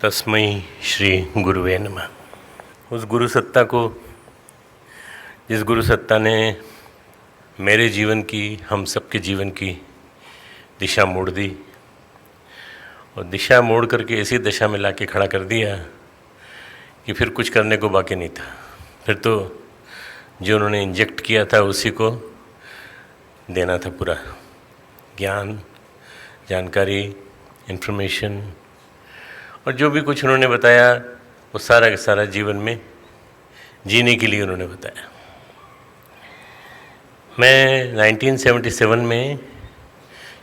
तस्मै श्री गुरुवे नमः। उस गुरु सत्ता को, जिस गुरु सत्ता ने मेरे जीवन की, हम सबके जीवन की दिशा मोड़ दी और दिशा मोड़ करके ऐसी दशा में लाके खड़ा कर दिया कि फिर कुछ करने को बाकी नहीं था। फिर तो जो उन्होंने इंजेक्ट किया था उसी को देना था पूरा ज्ञान, जानकारी, इन्फॉर्मेशन, और जो भी कुछ उन्होंने बताया वो सारा का सारा जीवन में जीने के लिए उन्होंने बताया। मैं 1977 में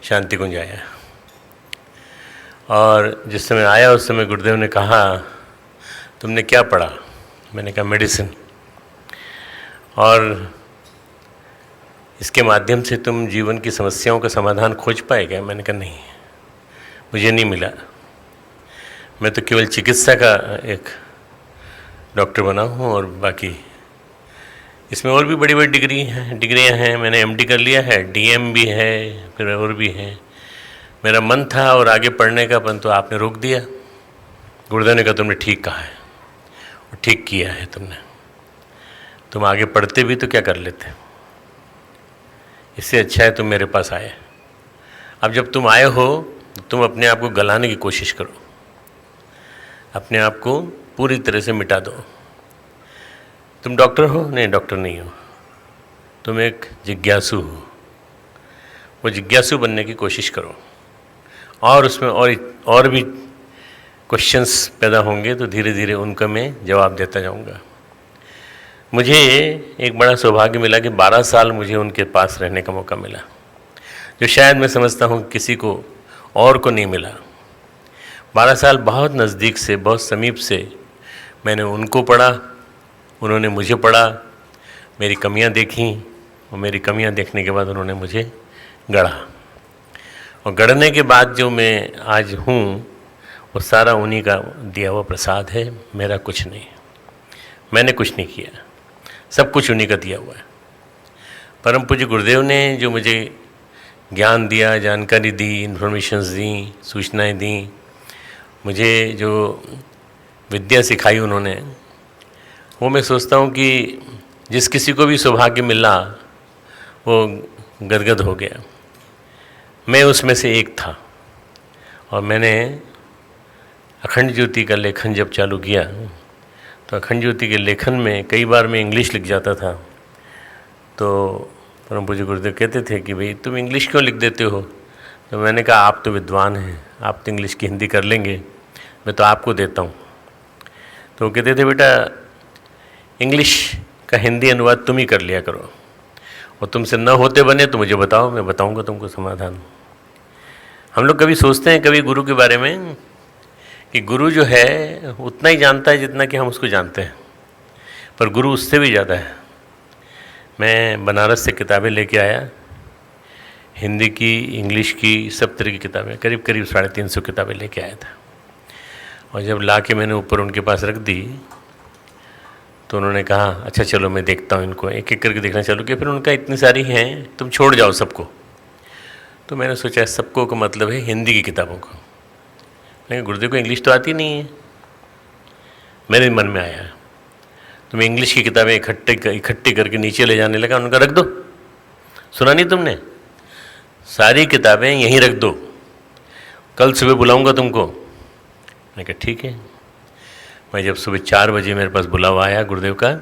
शांति कुंज आया और जिस समय आया उस समय गुरुदेव ने कहा, तुमने क्या पढ़ा? मैंने कहा मेडिसिन, और इसके माध्यम से तुम जीवन की समस्याओं का समाधान खोज पाएगा? मैंने कहा नहीं, मुझे नहीं मिला। मैं तो केवल चिकित्सा का एक डॉक्टर बना हूँ और बाकी इसमें और भी बड़ी बड़ी डिग्रियाँ हैं। मैंने एमडी कर लिया है, डीएम भी है, फिर और भी है। मेरा मन था और आगे पढ़ने का, परंतु आपने रोक दिया। गुरुदेव ने कहा तुमने ठीक कहा है और ठीक किया है तुमने। तुम आगे पढ़ते भी तो क्या कर लेते, इससे अच्छा है तुम मेरे पास आए। अब जब तुम आए हो तुम अपने आप को गलाने की कोशिश करो, अपने आप को पूरी तरह से मिटा दो। तुम डॉक्टर हो? नहीं, डॉक्टर नहीं हो। तुम एक जिज्ञासु हो। वो जिज्ञासु बनने की कोशिश करो और उसमें और भी क्वेश्चंस पैदा होंगे तो धीरे धीरे उनका मैं जवाब देता जाऊंगा। मुझे एक बड़ा सौभाग्य मिला कि 12 साल मुझे उनके पास रहने का मौका मिला, जो शायद मैं समझता हूँ किसी को और को नहीं मिला। 12 साल बहुत नज़दीक से, बहुत समीप से मैंने उनको पढ़ा, उन्होंने मुझे पढ़ा, मेरी कमियां देखी और मेरी कमियां देखने के बाद उन्होंने मुझे गढ़ा। और गढ़ने के बाद जो मैं आज हूँ वो सारा उन्हीं का दिया हुआ प्रसाद है। मेरा कुछ नहीं, मैंने कुछ नहीं किया, सब कुछ उन्हीं का दिया हुआ है। परम पूज्य गुरुदेव ने जो मुझे ज्ञान दिया, जानकारी दी, इन्फॉर्मेशंस दी, सूचनाएं दी, मुझे जो विद्या सिखाई उन्होंने, वो मैं सोचता हूँ कि जिस किसी को भी सौभाग्य मिला वो गदगद हो गया। मैं उसमें से एक था और मैंने अखंड ज्योति का लेखन जब चालू किया तो अखंड ज्योति के लेखन में कई बार मैं इंग्लिश लिख जाता था। तो परम पूज्य गुरुदेव कहते थे कि भाई तुम इंग्लिश क्यों लिख देते हो? तो मैंने कहा आप तो विद्वान हैं, आप तो इंग्लिश की हिंदी कर लेंगे, मैं तो आपको देता हूँ। तो वो कहते थे बेटा इंग्लिश का हिंदी अनुवाद तुम ही कर लिया करो, और तुमसे न होते बने तो मुझे बताओ, मैं बताऊँगा तुमको समाधान। हम लोग कभी सोचते हैं कभी गुरु के बारे में कि गुरु जो है उतना ही जानता है जितना कि हम उसको जानते हैं, पर गुरु उससे भी ज़्यादा है। मैं बनारस से किताबें लेके आया, हिंदी की, इंग्लिश की, सब तरह की किताबें, करीब करीब 350 किताबें लेके आया था। और जब ला के मैंने ऊपर उनके पास रख दी तो उन्होंने कहा अच्छा चलो मैं देखता हूँ इनको, एक एक करके देखना चालू किया। फिर उनका इतनी सारी हैं, तुम छोड़ जाओ सबको। तो मैंने सोचा सबको का मतलब है हिंदी की किताबों को। लेकिन गुरुदेव को इंग्लिश तो आती नहीं है। मेरे मन में आया तो मैं इंग्लिश की किताबें इकट्ठी करके नीचे ले जाने लगा। उनका रख दो, सुना नहीं तुमने? सारी किताबें यहीं रख दो, कल सुबह बुलाऊंगा तुमको। मैंने कहा ठीक है। मैं जब सुबह 4 बजे मेरे पास बुलावा आया गुरुदेव का,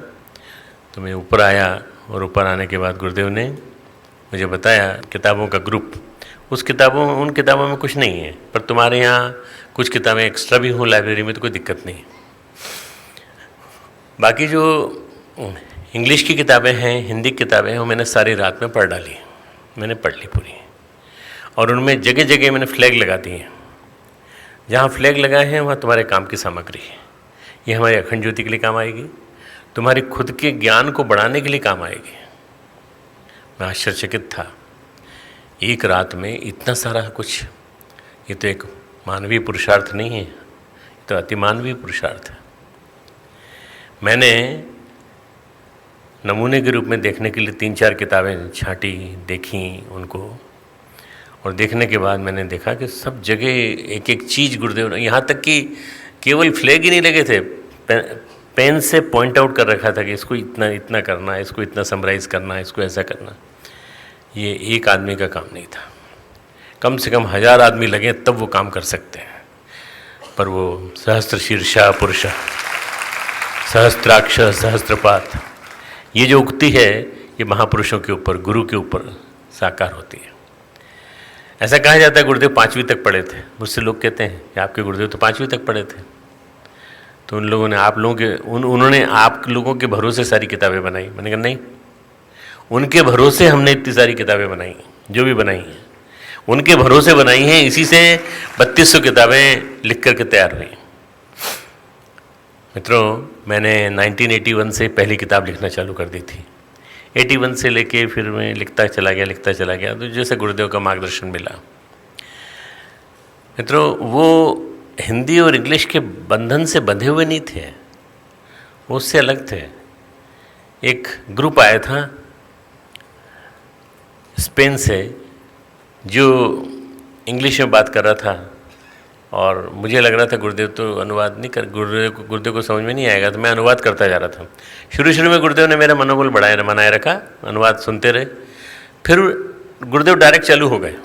तो मैं ऊपर आया और ऊपर आने के बाद गुरुदेव ने मुझे बताया किताबों का ग्रुप, उन किताबों में कुछ नहीं है, पर तुम्हारे यहाँ कुछ किताबें एक्स्ट्रा भी हों लाइब्रेरी में तो कोई दिक्कत नहीं। बाकी जो इंग्लिश की किताबें हैं, हिंदी की किताबें हैं, वो मैंने सारी रात में पढ़ डाली, मैंने पढ़ ली पूरी। और उनमें जगह जगह मैंने फ्लैग लगा दिए हैं। जहाँ फ्लैग लगाए हैं वहाँ तुम्हारे काम की सामग्री है। ये हमारी अखंड ज्योति के लिए काम आएगी, तुम्हारी खुद के ज्ञान को बढ़ाने के लिए काम आएगी। मैं आश्चर्यचकित था, एक रात में इतना सारा कुछ। ये तो एक मानवीय पुरुषार्थ नहीं है, ये तो अतिमानवीय पुरुषार्थ है। मैंने नमूने के रूप में देखने के लिए 3-4 किताबें छांटी, देखी उनको, और देखने के बाद मैंने देखा कि सब जगह एक एक चीज़ गुरुदेव ने, यहाँ तक कि केवल फ्लैग ही नहीं लगे थे, पेन से पॉइंट आउट कर रखा था कि इसको इतना इतना करना है, इसको इतना समराइज़ करना है, इसको ऐसा करना। ये एक आदमी का काम नहीं था, कम से कम 1000 आदमी लगे तब वो काम कर सकते हैं। पर वो सहस्त्र शीर्षा पुरुष सहस्त्राक्ष सहस्त्रपात, ये जो उक्ति है ये महापुरुषों के ऊपर, गुरु के ऊपर साकार होती है। ऐसा कहा जाता है गुरुदेव 5वीं तक पढ़े थे। मुझसे लोग कहते हैं कि आपके गुरुदेव तो 5वीं तक पढ़े थे। तो उन लोगों ने उन्होंने आप लोगों के भरोसे सारी किताबें बनाई। मैंने कहा नहीं, उनके भरोसे हमने इतनी सारी किताबें बनाई, जो भी बनाई हैं उनके भरोसे बनाई हैं। इसी से 3200 किताबें लिख करके तैयार हुई। मित्रों, मैंने 1981 से पहली किताब लिखना चालू कर दी थी। 81 से लेके फिर मैं लिखता चला गया, तो जैसे गुरुदेव का मार्गदर्शन मिला। मित्रों, वो हिंदी और इंग्लिश के बंधन से बंधे हुए नहीं थे, वो उससे अलग थे। एक ग्रुप आया था स्पेन से जो इंग्लिश में बात कर रहा था, और मुझे लग रहा था गुरुदेव तो अनुवाद नहीं कर, गुरुदेव को समझ में नहीं आएगा, तो मैं अनुवाद करता जा रहा था। शुरू में गुरुदेव ने मेरा मनोबल बनाए रखा, अनुवाद सुनते रहे। फिर गुरुदेव डायरेक्ट चालू हो गए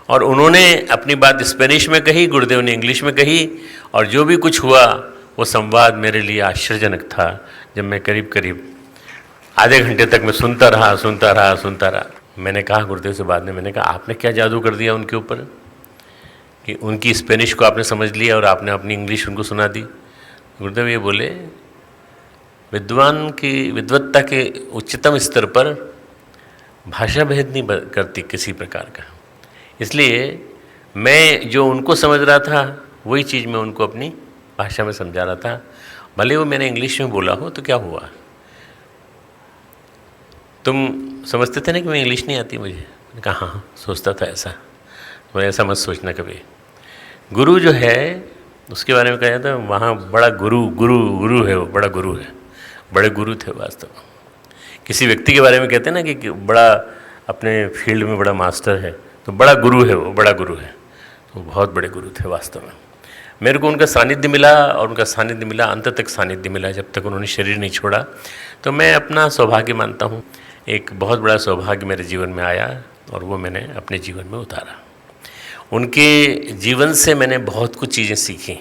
और उन्होंने अपनी बात स्पेनिश में कही, गुरुदेव ने इंग्लिश में कही, और जो भी कुछ हुआ वो संवाद मेरे लिए आश्चर्यजनक था। जब मैं करीब आधे घंटे तक मैं सुनता रहा। मैंने कहा गुरुदेव से बाद में, मैंने कहा आपने क्या जादू कर दिया उनके ऊपर कि उनकी स्पेनिश को आपने समझ लिया और आपने अपनी इंग्लिश उनको सुना दी। गुरुदेव ये बोले, विद्वान की विद्वत्ता के उच्चतम स्तर पर भाषा भेद नहीं करती किसी प्रकार का। इसलिए मैं जो उनको समझ रहा था वही चीज़ मैं उनको अपनी भाषा में समझा रहा था। भले वो मैंने इंग्लिश में बोला हो तो क्या हुआ, तुम समझते थे ना कि मैं इंग्लिश नहीं आती मुझे। मैंने कहा हाँ, सोचता था ऐसा। तो ऐसा मत सोचना कभी। गुरु जो है उसके बारे में कहा जाता है वहाँ बड़ा गुरु है, वो बड़ा गुरु है, बड़े गुरु थे वास्तव में। किसी व्यक्ति के बारे में कहते हैं ना कि बड़ा अपने फील्ड में बड़ा मास्टर है, तो बड़ा गुरु है, वो बड़ा गुरु है। तो बहुत बड़े गुरु थे वास्तव में। मेरे को उनका सानिध्य मिला, और उनका सानिध्य मिला, अंत तक सानिध्य मिला, जब तक उन्होंने शरीर नहीं छोड़ा। तो मैं अपना सौभाग्य मानता हूँ, एक बहुत बड़ा सौभाग्य मेरे जीवन में आया और वो मैंने अपने जीवन में उतारा। उनके जीवन से मैंने बहुत कुछ चीज़ें सीखी,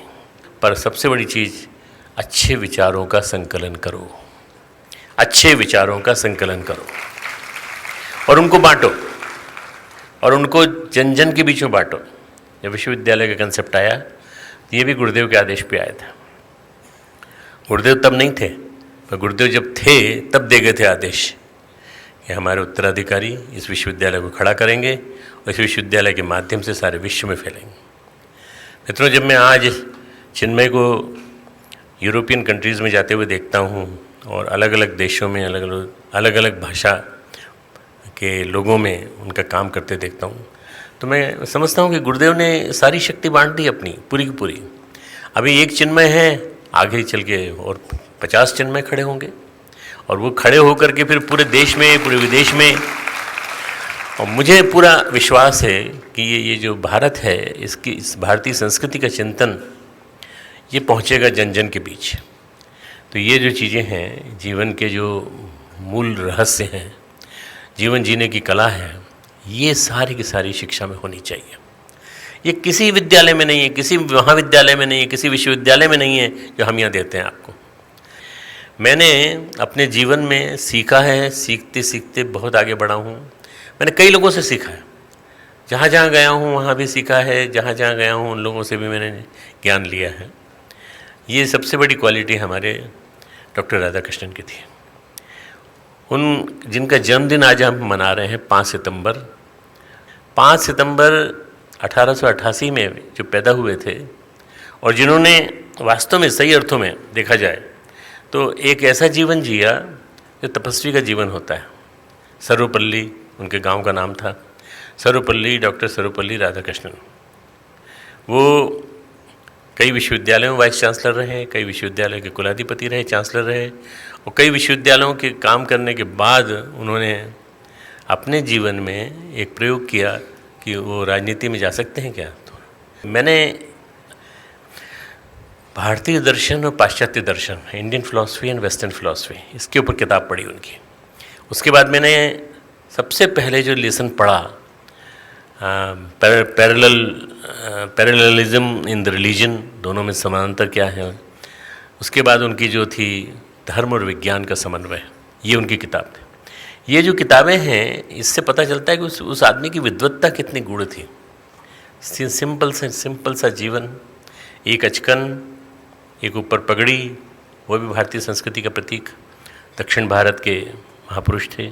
पर सबसे बड़ी चीज़ अच्छे विचारों का संकलन करो, अच्छे विचारों का संकलन करो और उनको बांटो, और उनको जन जन के बीच में बांटो। जब विश्वविद्यालय का कंसेप्ट आया तो ये भी गुरुदेव के आदेश पे आया था। गुरुदेव तब नहीं थे, पर गुरुदेव जब थे तब दे गए थे आदेश कि हमारे उत्तराधिकारी इस विश्वविद्यालय को खड़ा करेंगे और इस विश्वविद्यालय के माध्यम से सारे विश्व में फैलेंगे। मित्रों, जब मैं आज चिन्मय को यूरोपियन कंट्रीज़ में जाते हुए देखता हूँ और अलग अलग देशों में अलग अलग भाषा के लोगों में उनका काम करते देखता हूँ, तो मैं समझता हूँ कि गुरुदेव ने सारी शक्ति बांट दी अपनी पूरी की पूरी। अभी एक चिन्मय है, आगे चल के और 50 चिन्मय खड़े होंगे, और वो खड़े होकर के फिर पूरे देश में, पूरे विदेश में। और मुझे पूरा विश्वास है कि ये जो भारत है, इसकी इस भारतीय संस्कृति का चिंतन ये पहुँचेगा जन जन के बीच। तो ये जो चीज़ें हैं, जीवन के जो मूल रहस्य हैं, जीवन जीने की कला है, ये सारी की सारी शिक्षा में होनी चाहिए। ये किसी विद्यालय में नहीं है, किसी महाविद्यालय में नहीं है, किसी विश्वविद्यालय में नहीं है जो हम यहाँ देते हैं आपको। मैंने अपने जीवन में सीखा है, सीखते सीखते बहुत आगे बढ़ा हूँ। मैंने कई लोगों से सीखा है, जहाँ जहाँ गया हूँ वहाँ भी सीखा है, जहाँ जहाँ गया हूँ उन लोगों से भी मैंने ज्ञान लिया है। ये सबसे बड़ी क्वालिटी हमारे डॉक्टर राधाकृष्णन की थी। उन जिनका जन्मदिन आज हम मना रहे हैं 5 सितंबर 1888 में जो पैदा हुए थे, और जिन्होंने वास्तव में सही अर्थों में देखा जाए तो एक ऐसा जीवन जिया जो तपस्वी का जीवन होता है। सर्वपल्ली उनके गांव का नाम था, सर्वपल्ली, डॉक्टर सर्वपल्ली राधाकृष्णन। वो कई विश्वविद्यालयों में वाइस चांसलर रहे, कई विश्वविद्यालय के कुलाधिपति रहे, चांसलर रहे, और कई विश्वविद्यालयों के काम करने के बाद उन्होंने अपने जीवन में एक प्रयोग किया कि वो राजनीति में जा सकते हैं क्या। तो मैंने भारतीय दर्शन और पाश्चात्य दर्शन, Indian philosophy and western philosophy, इसके ऊपर किताब पढ़ी उनकी। उसके बाद मैंने सबसे पहले जो लेसन पढ़ा पैरेललिज्म इन द रिलीजन, दोनों में समानांतर क्या है, उसके बाद उनकी जो थी धर्म और विज्ञान का समन्वय, ये उनकी किताब थी। ये जो किताबें हैं इससे पता चलता है कि उस आदमी की विद्वत्ता कितनी गूढ़ थी। सिंपल सा जीवन, एक अचकन, एक ऊपर पगड़ी, वो भी भारतीय संस्कृति का प्रतीक। दक्षिण भारत के महापुरुष थे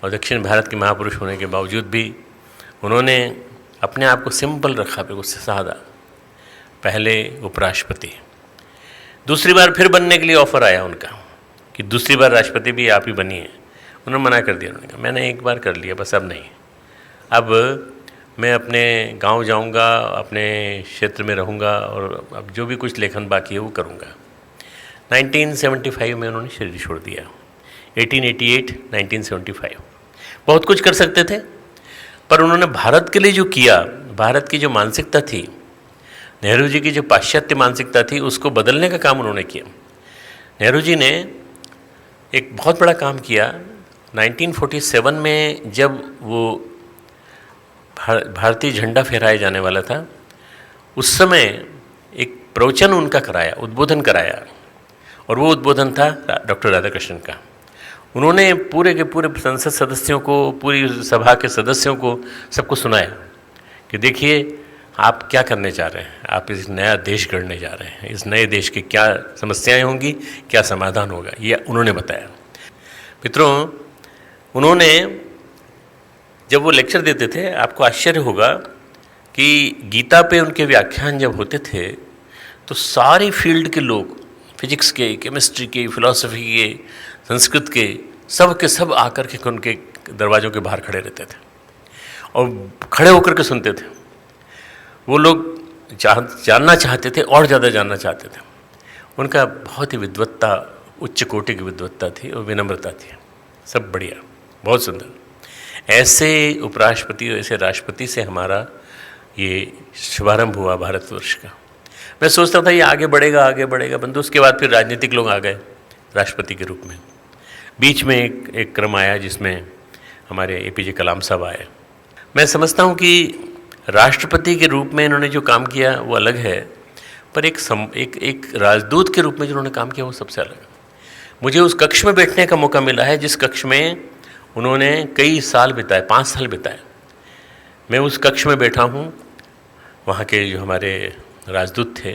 और दक्षिण भारत के महापुरुष होने के बावजूद भी उन्होंने अपने आप को सिंपल रखा, बिल्कुल सादा। पहले उपराष्ट्रपति, दूसरी बार फिर बनने के लिए ऑफ़र आया उनका कि दूसरी बार राष्ट्रपति भी आप ही बनिए। उन्होंने मना कर दिया। उन्होंने कहा मैंने एक बार कर लिया, बस अब नहीं। अब मैं अपने गांव जाऊंगा, अपने क्षेत्र में रहूंगा और अब जो भी कुछ लेखन बाकी है वो करूंगा। 1975 में उन्होंने शरीर छोड़ दिया। 1888, 1975। बहुत कुछ कर सकते थे, पर उन्होंने भारत के लिए जो किया, भारत की जो मानसिकता थी, नेहरू जी की जो पाश्चात्य मानसिकता थी, उसको बदलने का काम उन्होंने किया। नेहरू जी ने एक बहुत बड़ा काम किया। 1947 में जब वो भारतीय झंडा फहराया जाने वाला था, उस समय एक प्रवचन उनका कराया, उद्बोधन कराया, और वो उद्बोधन था डॉक्टर राधाकृष्णन का। उन्होंने पूरे के पूरे संसद सदस्यों को, पूरी सभा के सदस्यों को, सबको सुनाया कि देखिए आप क्या करने जा रहे हैं, आप इस नया देश गढ़ने जा रहे हैं, इस नए देश की क्या समस्याएं होंगी, क्या समाधान होगा, ये उन्होंने बताया। मित्रों, उन्होंने जब वो लेक्चर देते थे, आपको आश्चर्य होगा कि गीता पे उनके व्याख्यान जब होते थे तो सारी फील्ड के लोग, फिजिक्स के, केमिस्ट्री के, फिलॉसफी के, संस्कृत के, सब के सब आकर के उनके दरवाज़ों के बाहर खड़े रहते थे और खड़े होकर के सुनते थे। वो लोग जानना चाहते थे और ज़्यादा जानना चाहते थे। उनका बहुत ही विद्वत्ता, उच्च कोटि की विद्वत्ता थी और विनम्रता थी, सब बढ़िया, बहुत सुंदर। ऐसे उपराष्ट्रपति और ऐसे राष्ट्रपति से हमारा ये शुभारंभ हुआ भारतवर्ष का। मैं सोचता था ये आगे बढ़ेगा, परंतु उसके बाद फिर राजनीतिक लोग आ गए राष्ट्रपति के रूप में। बीच में एक क्रम आया जिसमें हमारे एपीजे कलाम साहब आए। मैं समझता हूँ कि राष्ट्रपति के रूप में इन्होंने जो काम किया वो अलग है, पर एक राजदूत के रूप में जिन्होंने काम किया वो सबसे अलग है। मुझे उस कक्ष में बैठने का मौका मिला है जिस कक्ष में उन्होंने कई साल बिताए, 5 साल बिताए। मैं उस कक्ष में बैठा हूँ। वहाँ के जो हमारे राजदूत थे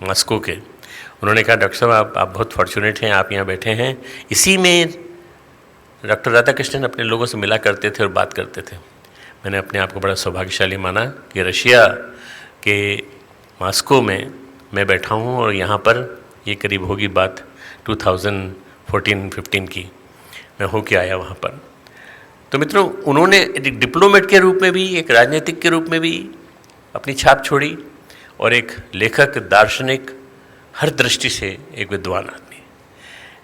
मॉस्को के, उन्होंने कहा डॉक्टर साहब आप बहुत फॉर्चुनेट हैं, आप यहाँ बैठे हैं। इसी में डॉक्टर राधाकृष्णन अपने लोगों से मिला करते थे और बात करते थे। मैंने अपने आप को बड़ा सौभाग्यशाली माना कि रशिया के मॉस्को में मैं बैठा हूँ और यहाँ पर ये करीब होगी बात 2014-15 की, मैं होके आया वहाँ पर। तो मित्रों, उन्होंने एक डिप्लोमेट के रूप में भी, एक राजनीतिक के रूप में भी अपनी छाप छोड़ी और एक लेखक, दार्शनिक, हर दृष्टि से एक विद्वान आदमी।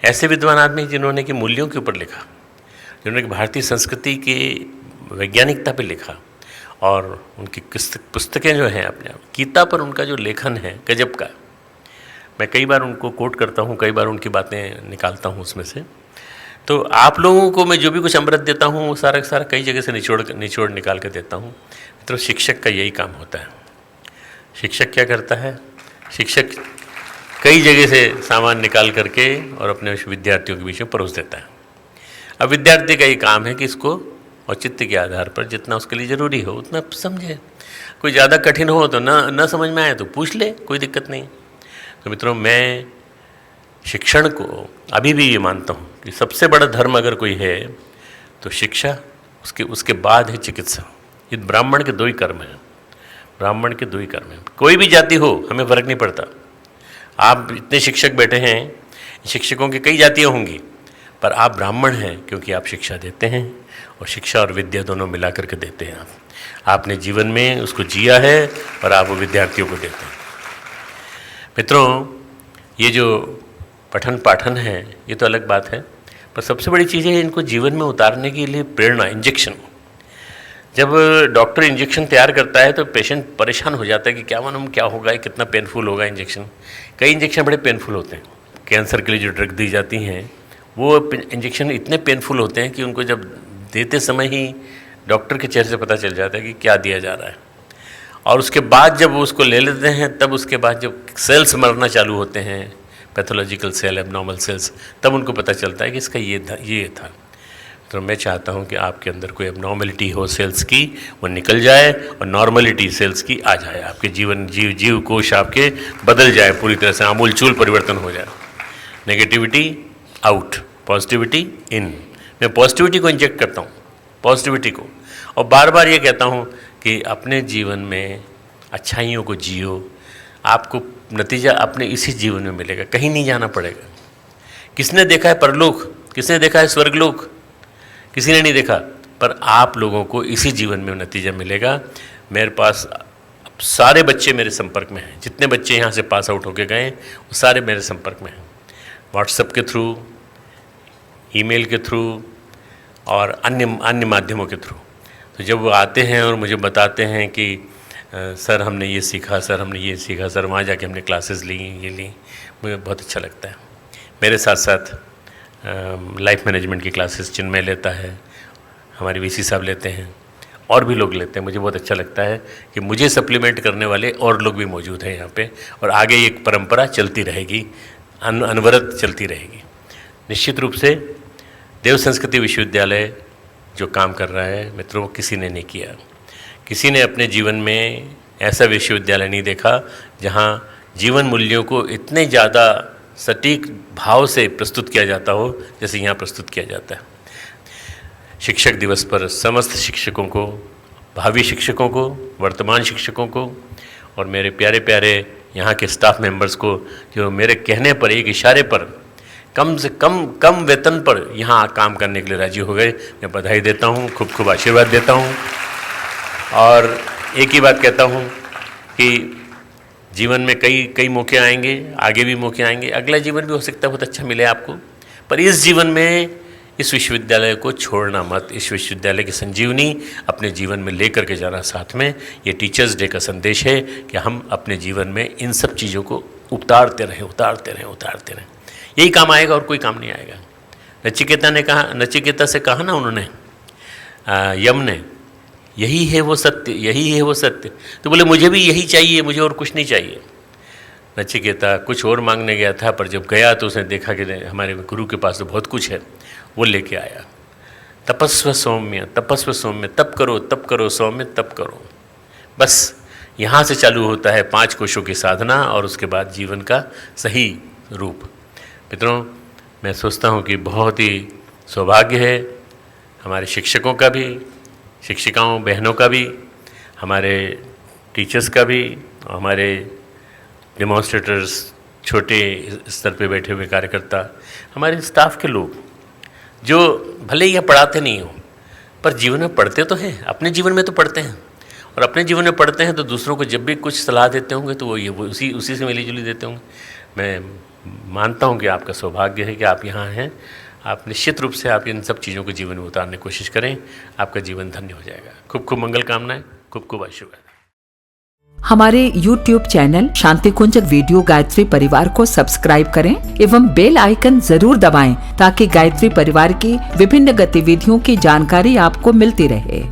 ऐसे विद्वान आदमी जिन्होंने कि मूल्यों के ऊपर लिखा, जिन्होंने कि भारतीय संस्कृति की वैज्ञानिकता पे लिखा, और उनकी पुस्तकें जो हैं अपने आप, गीता पर उनका जो लेखन है गजब का। मैं कई बार उनको कोट करता हूँ, कई बार उनकी बातें निकालता हूँ उसमें से। तो आप लोगों को मैं जो भी कुछ अमृत देता हूँ वो सारा का सारा कई जगह से निचोड़ निकाल के देता हूँ। तो शिक्षक का यही काम होता है। शिक्षक क्या करता है? शिक्षक कई जगह से सामान निकाल करके और अपने विद्यार्थियों के बीच में परोस देता है। अब विद्यार्थी का ये काम है कि इसको औचित्य के आधार पर जितना उसके लिए ज़रूरी हो उतना समझे। कोई ज़्यादा कठिन हो तो ना समझ में आए तो पूछ ले, कोई दिक्कत नहीं। तो मित्रों, मैं शिक्षण को अभी भी ये मानता हूँ कि सबसे बड़ा धर्म अगर कोई है तो शिक्षा, उसके बाद है चिकित्सा। ये ब्राह्मण के 2 ही कर्म हैं, ब्राह्मण के 2 ही कर्म हैं। कोई भी जाति हो, हमें फ़र्क नहीं पड़ता। आप इतने शिक्षक बैठे हैं, शिक्षकों की कई जातियाँ होंगी, पर आप ब्राह्मण हैं क्योंकि आप शिक्षा देते हैं, और शिक्षा और विद्या दोनों मिला करके देते हैं। आपने जीवन में उसको जिया है और आप वो विद्यार्थियों को देते हैं। मित्रों, ये जो पठन पाठन है ये तो अलग बात है, पर सबसे बड़ी चीज़ है इनको जीवन में उतारने के लिए प्रेरणा, इंजेक्शन। जब डॉक्टर इंजेक्शन तैयार करता है तो पेशेंट परेशान हो जाता है कि क्या मालूम क्या होगा, कितना पेनफुल होगा इंजेक्शन। कई इंजेक्शन बड़े पेनफुल होते हैं। कैंसर के लिए जो ड्रग दी जाती हैं वो इंजेक्शन इतने पेनफुल होते हैं कि उनको जब देते समय ही डॉक्टर के चेहरे से पता चल जाता है कि क्या दिया जा रहा है। और उसके बाद जब वो उसको ले लेते हैं, तब उसके बाद जब सेल्स मरना चालू होते हैं, पैथोलॉजिकल सेल, एबनॉर्मल सेल्स, तब उनको पता चलता है कि इसका ये था। तो मैं चाहता हूं कि आपके अंदर कोई एबनॉर्मलिटी हो सेल्स की, वो निकल जाए और नॉर्मलिटी सेल्स की आ जाए। आपके जीव कोश आपके बदल जाए, पूरी तरह से आमूलचूल परिवर्तन हो जाए। Negativity out, positivity in. मैं पॉजिटिविटी को इंजेक्ट करता हूँ, पॉजिटिविटी को, और बार बार ये कहता हूँ कि अपने जीवन में अच्छाइयों को जियो। आपको नतीजा अपने इसी जीवन में मिलेगा, कहीं नहीं जाना पड़ेगा। किसने देखा है परलोक, किसने देखा है स्वर्गलोक? किसी ने नहीं देखा, पर आप लोगों को इसी जीवन में नतीजा मिलेगा। मेरे पास सारे बच्चे मेरे संपर्क में हैं, जितने बच्चे यहाँ से पास आउट होके गए वो सारे मेरे संपर्क में हैं, व्हाट्सएप के थ्रू, ईमेल के थ्रू और अन्य माध्यमों के थ्रू। तो जब वो आते हैं और मुझे बताते हैं कि सर हमने ये सीखा, सर हमने ये सीखा, सर वहाँ जाके हमने क्लासेस ली, ये ली, मुझे बहुत अच्छा लगता है। मेरे साथ साथ लाइफ मैनेजमेंट की क्लासेस चिन्मय लेता है, हमारे वीसी साहब लेते हैं, और भी लोग लेते हैं। मुझे बहुत अच्छा लगता है कि मुझे सप्लीमेंट करने वाले और लोग भी मौजूद हैं यहाँ पे, और आगे ये परंपरा चलती रहेगी, अनवरत चलती रहेगी। निश्चित रूप से देव संस्कृति विश्वविद्यालय जो काम कर रहा है मित्रों, किसी ने नहीं किया। किसी ने अपने जीवन में ऐसा विश्वविद्यालय नहीं देखा जहाँ जीवन मूल्यों को इतने ज़्यादा सटीक भाव से प्रस्तुत किया जाता हो जैसे यहाँ प्रस्तुत किया जाता है। शिक्षक दिवस पर समस्त शिक्षकों को, भावी शिक्षकों को, वर्तमान शिक्षकों को, और मेरे प्यारे प्यारे यहाँ के स्टाफ मेंबर्स को, जो मेरे कहने पर, एक इशारे पर, कम से कम वेतन पर यहाँ काम करने के लिए राजी हो गए, मैं बधाई देता हूँ, खूब खूब आशीर्वाद देता हूँ। और एक ही बात कहता हूँ कि जीवन में कई मौके आएंगे, आगे भी मौके आएंगे, अगला जीवन भी हो सकता है बहुत अच्छा मिले आपको, पर इस जीवन में इस विश्वविद्यालय को छोड़ना मत। इस विश्वविद्यालय की संजीवनी अपने जीवन में लेकर के जाना साथ में। ये टीचर्स डे का संदेश है कि हम अपने जीवन में इन सब चीज़ों को उतारते रहें। यही काम आएगा और कोई काम नहीं आएगा। नचिकेता से कहा ना उन्होंने, यम ने, यही है वो सत्य। तो बोले मुझे भी यही चाहिए, मुझे और कुछ नहीं चाहिए। नचिकेता कुछ और मांगने गया था, पर जब गया तो उसने देखा कि हमारे गुरु के पास तो बहुत कुछ है, वो लेके आया। तपस्व सौम्य, तप करो सौम्य, तप करो। बस यहाँ से चालू होता है 5 कोशों की साधना, और उसके बाद जीवन का सही रूप। मित्रों, मैं सोचता हूँ कि बहुत ही सौभाग्य है हमारे शिक्षकों का भी, शिक्षिकाओं बहनों का भी, हमारे टीचर्स का भी, हमारे डेमोन्स्ट्रेटर्स, छोटे स्तर पे बैठे हुए कार्यकर्ता, हमारे स्टाफ के लोग, जो भले ही यह पढ़ाते नहीं हो पर जीवन में पढ़ते तो हैं, अपने जीवन में तो पढ़ते हैं, और अपने जीवन में पढ़ते हैं तो दूसरों को जब भी कुछ सलाह देते होंगे तो वो उसी से मिली जुली देते होंगे। मैं मानता हूँ कि आपका सौभाग्य है कि आप यहाँ हैं। आप निश्चित रूप से आप इन सब चीज़ों को जीवन में उतारने की कोशिश करें, आपका जीवन धन्य हो जाएगा। खूब खूब मंगल कामनाएं, खूब खूब आशीर्वाद। हमारे YouTube चैनल शांति कुंज वीडियो गायत्री परिवार को सब्सक्राइब करें एवं बेल आइकन जरूर दबाएं ताकि गायत्री परिवार की विभिन्न गतिविधियों की जानकारी आपको मिलती रहे।